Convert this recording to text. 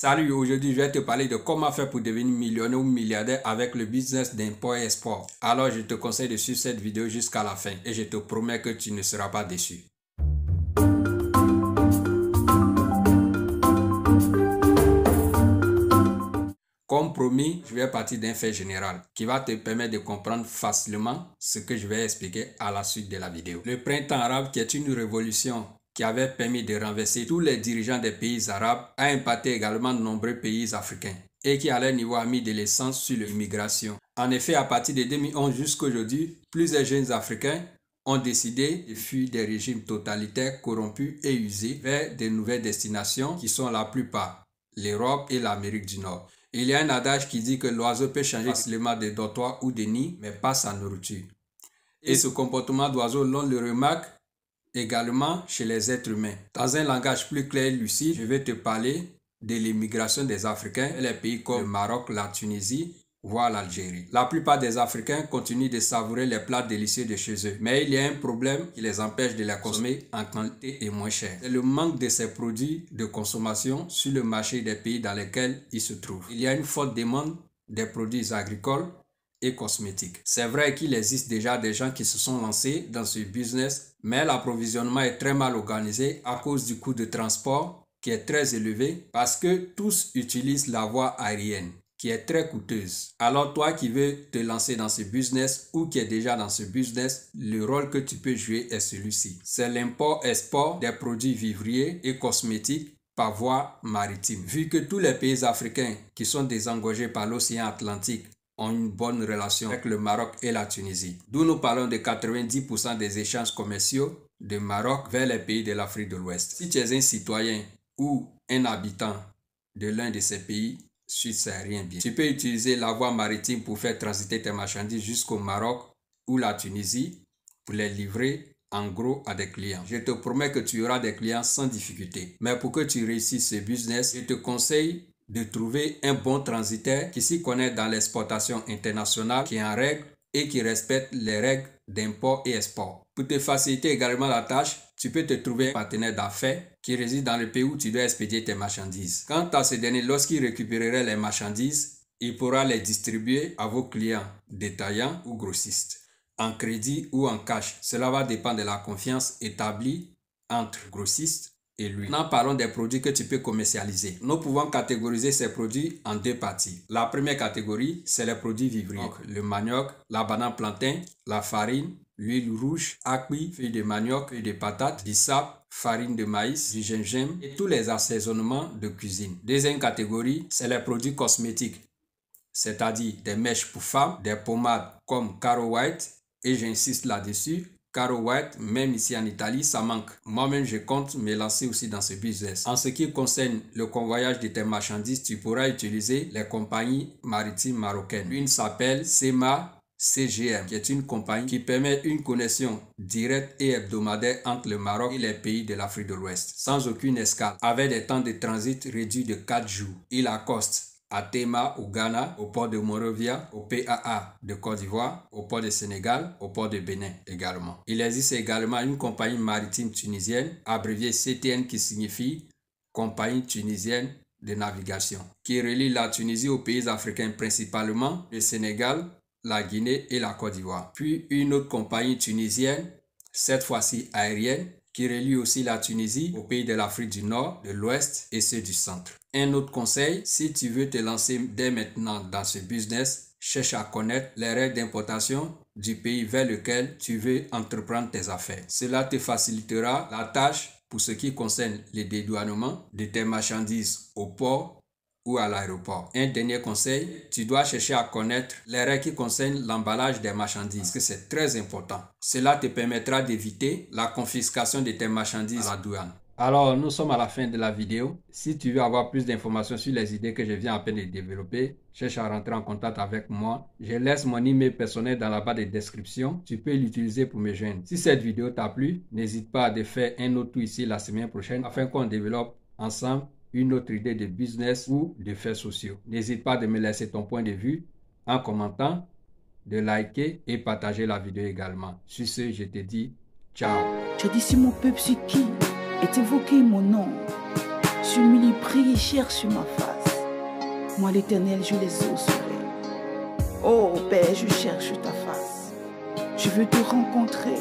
Salut, aujourd'hui je vais te parler de comment faire pour devenir millionnaire ou milliardaire avec le business d'import et export. Alors je te conseille de suivre cette vidéo jusqu'à la fin et je te promets que tu ne seras pas déçu. Comme promis, je vais partir d'un fait général qui va te permettre de comprendre facilement ce que je vais expliquer à la suite de la vidéo. Le printemps arabe, qui est une révolution qui avait permis de renverser tous les dirigeants des pays arabes, a impacté également de nombreux pays africains et qui à leur niveau a mis de l'essence sur l'immigration. En effet, à partir de 2011 jusqu'à aujourd'hui, plusieurs jeunes Africains ont décidé de fuir des régimes totalitaires corrompus et usés vers de nouvelles destinations qui sont la plupart l'Europe et l'Amérique du Nord. Il y a un adage qui dit que l'oiseau peut changer facilement de dortoir ou de nid, mais pas sa nourriture. Et ce comportement d'oiseau, l'on le remarque également chez les êtres humains. Dans un langage plus clair et lucide, je vais te parler de l'immigration des Africains et les pays comme le Maroc, la Tunisie, voire l'Algérie. La plupart des Africains continuent de savourer les plats délicieux de chez eux, mais il y a un problème qui les empêche de les consommer en quantité et moins cher. C'est le manque de ces produits de consommation sur le marché des pays dans lesquels ils se trouvent. Il y a une forte demande des produits agricoles et cosmétiques. C'est vrai qu'il existe déjà des gens qui se sont lancés dans ce business, mais l'approvisionnement est très mal organisé à cause du coût de transport qui est très élevé parce que tous utilisent la voie aérienne qui est très coûteuse. Alors toi qui veux te lancer dans ce business ou qui est déjà dans ce business, le rôle que tu peux jouer est celui-ci. C'est l'import-export des produits vivriers et cosmétiques par voie maritime. Vu que tous les pays africains qui sont désengorgés par l'océan Atlantique ont une bonne relation avec le Maroc et la Tunisie. D'où nous parlons de 90% des échanges commerciaux du Maroc vers les pays de l'Afrique de l'Ouest. Si tu es un citoyen ou un habitant de l'un de ces pays, c'est rien bien. Tu peux utiliser la voie maritime pour faire transiter tes marchandises jusqu'au Maroc ou la Tunisie pour les livrer en gros à des clients. Je te promets que tu auras des clients sans difficulté. Mais pour que tu réussisses ce business, je te conseille de trouver un bon transitaire qui s'y connaît dans l'exportation internationale, qui est en règle et qui respecte les règles d'import et export. Pour te faciliter également la tâche, tu peux te trouver un partenaire d'affaires qui réside dans le pays où tu dois expédier tes marchandises. Quant à ce dernier, lorsqu'il récupérerait les marchandises, il pourra les distribuer à vos clients détaillants ou grossistes, en crédit ou en cash. Cela va dépendre de la confiance établie entre grossistes et lui. Maintenant, parlons des produits que tu peux commercialiser. Nous pouvons catégoriser ces produits en deux parties. La première catégorie, c'est les produits vivriers. Donc, le manioc, la banane plantain, la farine, l'huile rouge, api, feuilles de manioc, feuilles de patates, du sap, farine de maïs, du gingembre et tous les assaisonnements de cuisine. Deuxième catégorie, c'est les produits cosmétiques, c'est-à-dire des mèches pour femmes, des pommades comme Caro White, et j'insiste là-dessus, Caro White, même ici en Italie, ça manque. Moi-même, je compte me lancer aussi dans ce business. En ce qui concerne le convoyage de tes marchandises, tu pourras utiliser les compagnies maritimes marocaines. Une s'appelle SEMA CGM, qui est une compagnie qui permet une connexion directe et hebdomadaire entre le Maroc et les pays de l'Afrique de l'Ouest, sans aucune escale, avec des temps de transit réduits de 4 jours. Il accoste à Tema au Ghana, au port de Monrovia, au PAA de Côte d'Ivoire, au port de Sénégal, au port de Bénin également. Il existe également une compagnie maritime tunisienne, abréviée CTN, qui signifie Compagnie tunisienne de navigation, qui relie la Tunisie aux pays africains, principalement le Sénégal, la Guinée et la Côte d'Ivoire. Puis une autre compagnie tunisienne, cette fois-ci aérienne, qui relie aussi la Tunisie aux pays de l'Afrique du Nord, de l'Ouest et ceux du Centre. Un autre conseil, si tu veux te lancer dès maintenant dans ce business, cherche à connaître les règles d'importation du pays vers lequel tu veux entreprendre tes affaires. Cela te facilitera la tâche pour ce qui concerne le dédouanement de tes marchandises au port ou à l'aéroport. Un dernier conseil, tu dois chercher à connaître les règles qui concernent l'emballage des marchandises, parce que c'est très important. Cela te permettra d'éviter la confiscation de tes marchandises à la douane. Alors, nous sommes à la fin de la vidéo. Si tu veux avoir plus d'informations sur les idées que je viens à peine de développer, cherche à rentrer en contact avec moi. Je laisse mon email personnel dans la barre de description. Tu peux l'utiliser pour me joindre. Si cette vidéo t'a plu, n'hésite pas à de faire un autre tour ici la semaine prochaine afin qu'on développe ensemble une autre idée de business ou de faits sociaux. N'hésite pas de me laisser ton point de vue en commentant, de liker et partager la vidéo également. Sur ce, je te dis ciao. Je dis si mon peuple c'est qui est évoqué mon nom. s'humilie, prie et cherche ma face. Moi, l'Éternel, je les oserai. Oh Père, je cherche ta face. Je veux te rencontrer.